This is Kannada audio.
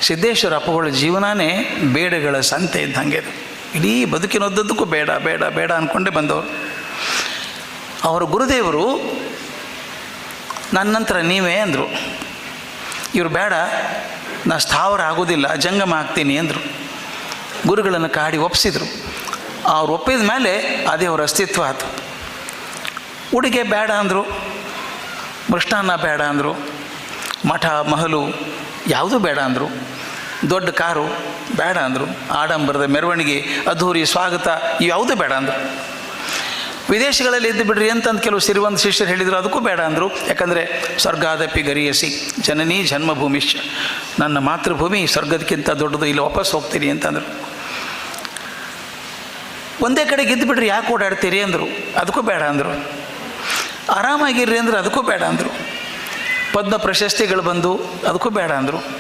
ಸಿದ್ದೇಶ್ವರ ಅಪ್ಪಗಳ ಜೀವನನೇ ಬೇಡಗಳ ಸಂತೆ ಇದ್ದಂಗೆ. ಇಡೀ ಬದುಕಿನೊದ್ದಕ್ಕೂ ಬೇಡ ಬೇಡ ಬೇಡ ಅಂದ್ಕೊಂಡೇ ಬಂದವರು. ಅವರ ಗುರುದೇವರು ನನ್ನ ನಂತರ ನೀವೇ ಅಂದರು. ಇವರು ಬೇಡ, ನಾ ಸ್ಥಾವರ ಆಗೋದಿಲ್ಲ, ಜಂಗಮ ಆಗ್ತೀನಿ ಅಂದರು. ಗುರುಗಳನ್ನು ಕಾಡಿ ಒಪ್ಪಿಸಿದ್ರು. ಅವ್ರು ಒಪ್ಪಿದ ಮೇಲೆ ಅದೇ ಅವರ ಅಸ್ತಿತ್ವ ಆಯಿತು. ಉಡುಗೆ ಬೇಡ ಅಂದರು, ಮೃಷ್ಟಾನ್ನ ಬೇಡ ಅಂದರು, ಮಠ ಮಹಲು ಯಾವುದೂ ಬೇಡ ಅಂದರು, ದೊಡ್ಡ ಕಾರು ಬೇಡ ಅಂದರು, ಆಡಂಬರದ ಮೆರವಣಿಗೆ ಅದ್ಧೂರಿ ಸ್ವಾಗತ ಇವ್ಯಾವುದೂ ಬೇಡ ಅಂದರು. ವಿದೇಶಗಳಲ್ಲಿ ಇದ್ದು ಬಿಡ್ರಿ ಅಂತಂದು ಕೆಲವು ಸಿರಿವಂತ ಶಿಷ್ಯರು ಹೇಳಿದರು, ಅದಕ್ಕೂ ಬೇಡ ಅಂದರು. ಯಾಕಂದರೆ ಸ್ವರ್ಗಾದಪಿ ಗರಿಯಸಿ ಜನನೀ ಜನ್ಮಭೂಮಿಶ್ಚ, ನನ್ನ ಮಾತೃಭೂಮಿ ಸ್ವರ್ಗದಕ್ಕಿಂತ ದೊಡ್ಡದು, ಇಲ್ಲಿ ವಾಪಸ್ ಹೋಗ್ತೀನಿ ಅಂತಂದರು. ಒಂದೇ ಕಡೆಗೆ ಇದ್ದು ಬಿಡ್ರಿ, ಯಾಕೆ ಓಡಾಡ್ತೀರಿ ಅಂದರು, ಅದಕ್ಕೂ ಬೇಡ ಅಂದರು. ಆರಾಮಾಗಿರ್ರಿ ಅಂದ್ರೆ ಅದಕ್ಕೂ ಬೇಡ ಅಂದರು. ಪದ್ಮ ಪ್ರಶಸ್ತಿಗಳು ಬಂದು ಅದಕ್ಕೂ ಬೇಡ ಅಂದರು.